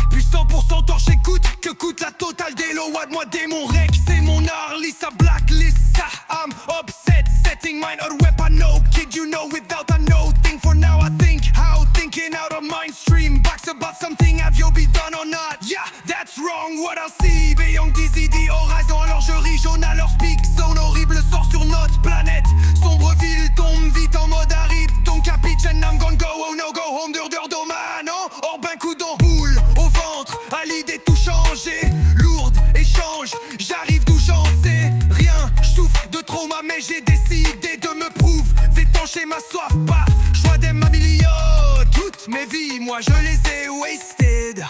Puis 100% torche, écoute que coûte la totale des lois de moi démon rec. C'est mon Harley, sa blacklist, ça I'm upset. Setting mine out weapon, no kid you know without a no thing. For now I think how thinking out of mind stream. Box about something, have you be done or not? Yeah, that's wrong, what I see. Beyond DZD Horizon, alors je ris jaune à leur speak zone. Horrible sort sur notre planète. Sombre ville tombe vite en mode aride. Ton capitaine I'm gonna go, oh no go home, dur domaine. Or ben coup d'en boule au ventre, à l'idée tout changer. Lourde, échange, j'arrive d'où j'en sais rien. J'souffre de trauma mais j'ai décidé de me prouver. Étancher ma soif par choix des millions. Toutes mes vies, moi je les ai wasted.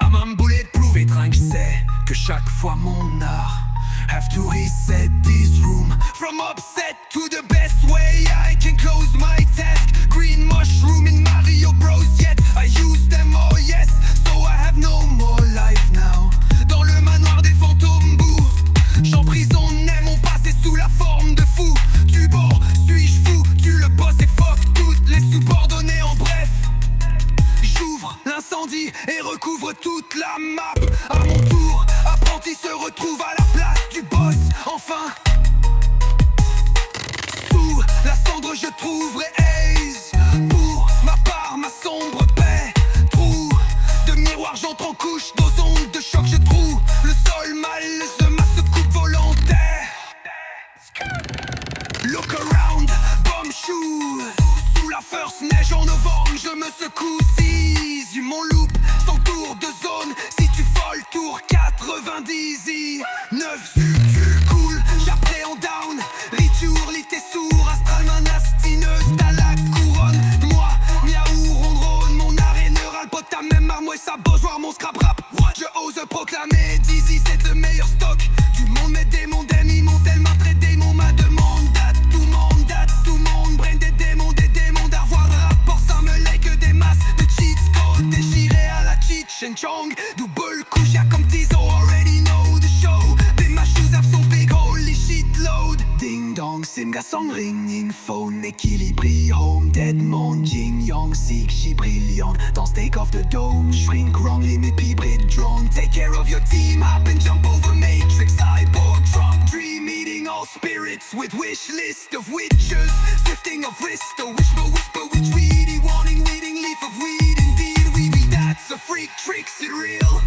I'm a bulletproof étringue, c'est que chaque fois mon art have to reset this room. From upset to the best way I can close my task. Green mushroom in Mario Bros yet I use them, oh yes. So I have no more life now. Dans le manoir des fantômes bourgs, j'emprisonnais mon passé sous la forme de fou. Du bord, suis-je fou? Tu le boss et fuck toutes les subordonnées en bref. J'ouvre l'incendie et recouvre toute la map. À mon tour, apprenti se retrouve à la place du boss. Enfin, sous la cendre je trouverai Ace. Pour ma part, ma sombre paix. Trou de miroir, j'entre en couche. Dans ondes de choc, je trouve le sol malaise, ma secoupe volontaire. Look around, bomb shoe. Sous la first neige en novembre, je me secoue. Seize mon loop, sans tour de zone. Si tu folles, tour 90. 9 tu cool, j'appréhende down. Ritour, lit t'es sourd. Astralman, astineuse, t'as la couronne. Moi, miaou, ronronne. Mon arrêt neural, pote, ta même arme, ouais, ça bosse, voir mon scrap rap. Je ose proclamer, Dizzy, c'est le meilleur stock du monde. Mes démons d'aime, ils m'ont tellement traité, mon ma demande. Date tout monde, brain des démons d'à revoir le rapport, ça me lait que des masses de cheats code. Déchiré à la Cheech and Chong, double couche, y'a comme Tizo, already know the show. They my shoes have so big, holy shit load. Ding dong, Simga song ringing phone, Equilibrium, dead mon, yin yang, sick, she brilliant. Dans take off the dome, shrink wrong, limit, hybrid drone. Take care of your team, hop and jump over matrix, cyborg, drunk, dream, eating all spirits with wish list of witches, sifting of wrist, a whisper, which weedy, warning, reading leaf of weed, indeed, we be that's a freak, tricks it real.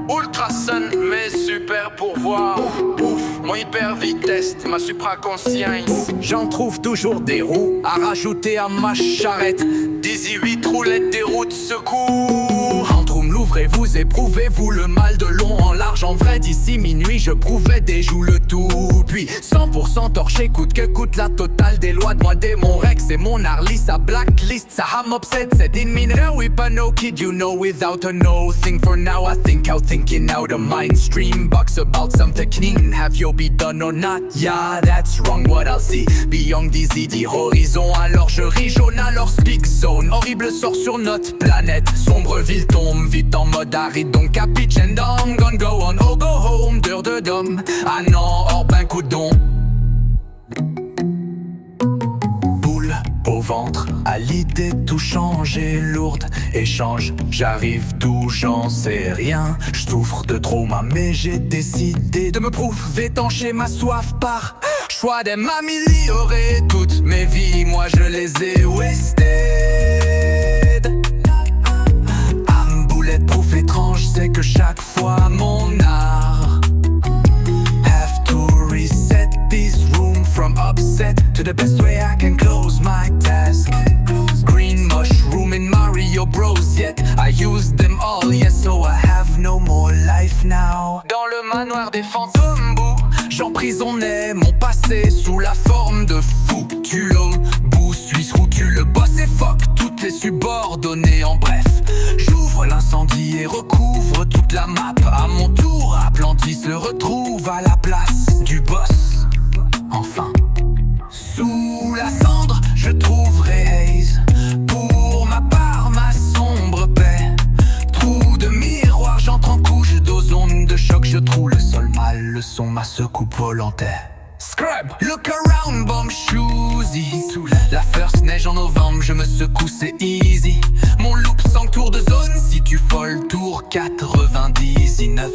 Ultrason, mes super pourvoirs. Ouf, mon hyper vitesse, ma supraconscience. J'en trouve toujours des roues à rajouter à ma charrette. 18 roulettes, des roues de secours. Entre room, l'ouvrez-vous, éprouvez-vous le mal de long en large en vrai. D'ici minuit, je prouvais des joues le tout. Puis 100% torché, coûte que coûte la totale des lois de moi, démon Rex. C'est mon Harley, sa blacklist, sa ham upset. C'est in me no weapon, no kid you know without a no thing. For now I think out, thinking out of mind stream. Box about something clean, have you be done or not? Yeah, that's wrong, what I'll see beyond DZD Horizon. Alors je ris jaune à leur speak zone. Horrible sort sur notre planète. Sombre ville tombe vite en mode aride. Donc capitch and I'm gonna go on, oh go home, dur de dom. Ah non, hors ben coudon. Boule au ventre, à l'idée de tout changer. Lourde, échange, j'arrive d'où j'en sais rien. Je souffre de trauma mais j'ai décidé de me prouver, étancher ma soif par Choix de m'améliorer toutes mes vies, moi je les ai wasted. Âme bulletproof étrange, c'est que chaque fois mon art have to reset this room from upset to the best way I can close my task. Green mushroom in Mario Bros, yet I use them all, yes, so I have no more life now. Dans le manoir des fantômes, j'emprisonnais mon passé sous la forme de fou. Tu l'obou, suisse où tu le boss et fuck toutes les subordonnées. En bref, j'ouvre l'incendie et recouvre toute la map. À mon tour, Atlantis se retrouve à la place du boss. Enfin, sous la cendre, je trouverai Haze. Pour ma part, ma sombre paix. Trou de miroir, j'entre en couche d'ozone de choc. Je trouve le sol mal, le son, ma secoupe volontaire. Scrub, look around, bomb shoesy. La first neige en novembre, je me secoue, c'est easy. Mon loop sans tour de zone, si tu folle, tour 99.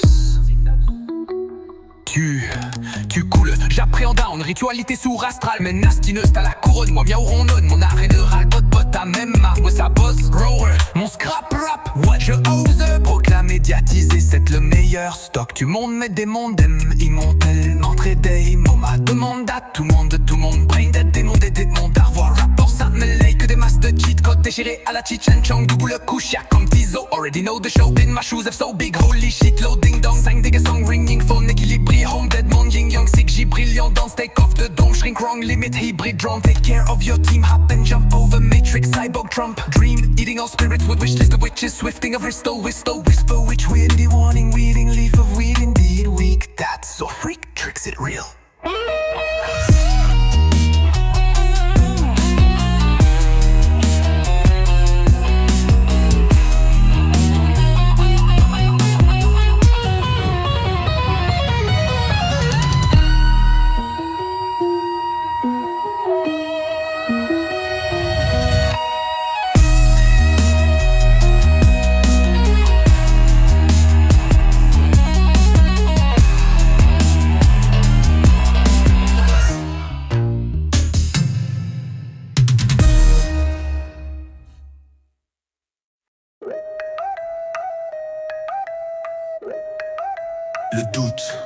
Tu coules, j'appréhende down, ritualité sourd astral, mais nastineuse, t'as la couronne, moi miaou ronronne, mon arrêt de ras, bot, ta même marque, moi ça bosse, rower, mon scrap rap, what je ose, proclame médiatiser, c'est le meilleur stock, tu montes mes démons, ils m'ont tellement tradé, m'a demande à tout le monde, brain dead, démon des démons, d'arvoir, rapport, ça me lay, que des masses de cheat code déchirés à la Chechen Chong, double couche, y'a comme Tizo, already know the show, in my shoes, F so big, holy shit, loading dong, 5 dégâts song, ringing phone, équilibré, home dead, mon yin yang, sick, j'y brillant, dans take off the dome, shrink wrong, limit, hybrid drone, take care of your team, hop and jump over matrix, cyborg trump, dream, eating all spirits with wish list of witches, swifting of whistle, whisper, which weirdly warning, weeding, leaf of weed, indeed weak, that's so freak, tricks it real. Le doute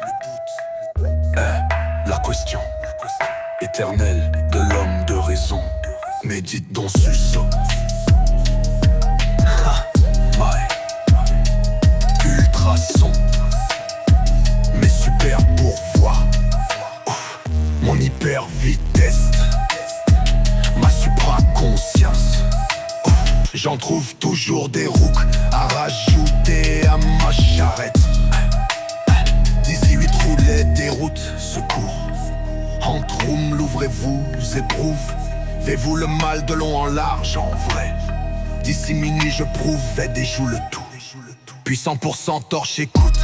est la question éternelle de l'homme de raison. Médite dans Suso. Ultrason. Mes super pourvois. Mon hyper vitesse. Ma supraconscience. J'en trouve toujours des rouques à rajouter à ma charrette. 18 roulets, déroute, secours. Entre room, l'ouvrez-vous, éprouve. Fais-vous le mal de long en large, en vrai. D'ici minuit, je prouve, et déjoue le tout. Puis 100% torche, écoute.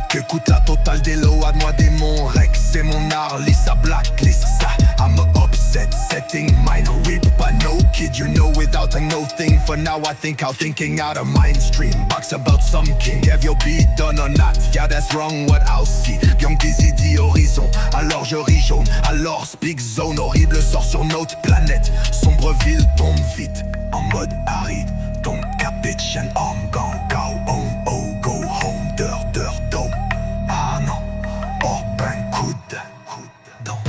Que coûte la totale des lots à moi, démon Rex. C'est mon art, lisse à blacklist. Ça, I'm a upset, setting mine whip. But no kid, you know, without a no thing. For now, I think out thinking out of mainstream. Box about some king, have your beat done or not? Yeah, that's wrong, what I'll see. Young Dizzy dit horizon, alors je ris jaune. Alors speak zone, horrible sort sur notre planète. Sombre ville tombe vite, en mode aride. Don't capiche and arm gang, go home, oh, go home, deur, dome. Ah non, hors ben coude, dans.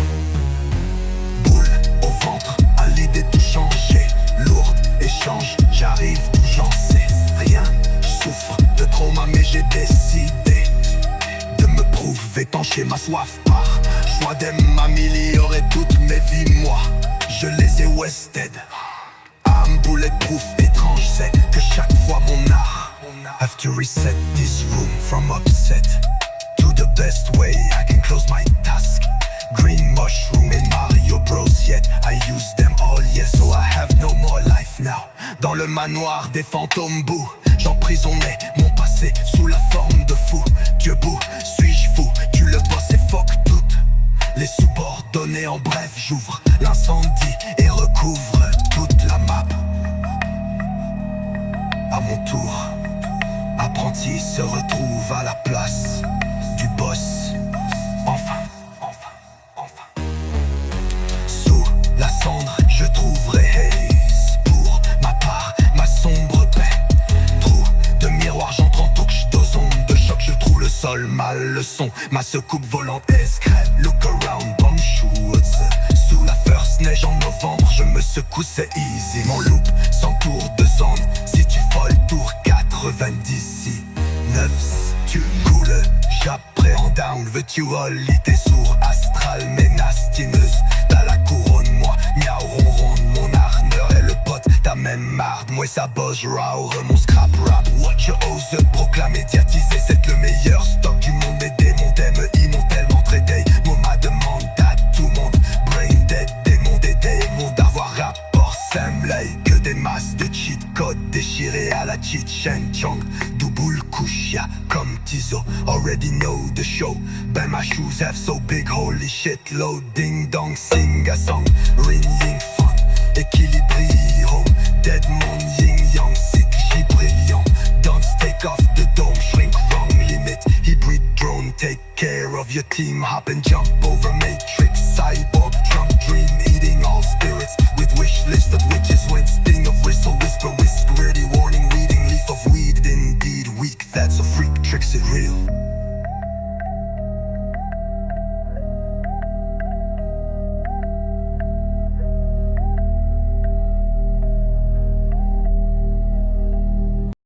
Boule au ventre, à l'idée de tout changer. Lourde, échange, j'arrive d'où j'en sais rien. J'souffre de trauma mais j'ai décidé de me prouver, étancher ma soif par choix de m'améliorer toutes mes vies, moi je les ai wasted. I'm bulletproof, étrange, c'est que chaque fois mon art have to reset this room from upset to the best way I can close my task. Green mushroom in Mario Bros, yet I use them all, yes, so I have no more life now. Dans le manoir des fantômes boue, j'emprisonnais mon passé sous la forme de fou. Dieu bout, suis-je fou? Tu le bosses et fuck toutes les subordonnés, en bref, j'ouvre l'incendie et recouvre toute la map. À mon tour, apprenti se retrouve à la place du boss. Enfin. son, ma secoupe volante escrète. Look around, bomb shoots. Sous la first neige en novembre, je me secoue, c'est easy. Mon loop, 100 tours de zone. Si tu folles, tour 90. 9, tu coules, j'appréhende down. Veux-tu rolli, t'es sourd, astral, ménastineuse. T'as la couronne, moi, miaou, ronronde. Mon arneur est le pote, t'as même marde. Moi, ça bosse, raw, mon scrap rap. What you ose, proclame, médiatisé. C'est le meilleur stock du monde. Mes démons t'aiment, ils m'ont tellement traité. Moi, ma demande à tout le monde. Brain dead, démon des démons. D'avoir rapport, semblay. Que des masses de cheat code déchirés à la cheat Shen Chong. Double couchia comme Tizo. Already know the show. Ben my shoes have so big, holy shit. Low ding dong, sing a song. Ring ying fun, équilibré home. Dead mon yin yang, sick, j'y brillant. Don't take off the dome, shrink wrong limit. Hybrid drone, take care of your team. Hop and jump over matrix. Cyborg, drunk dream, eating all spirits. With wish list of witches, when sting of whistle, whisper, whisper.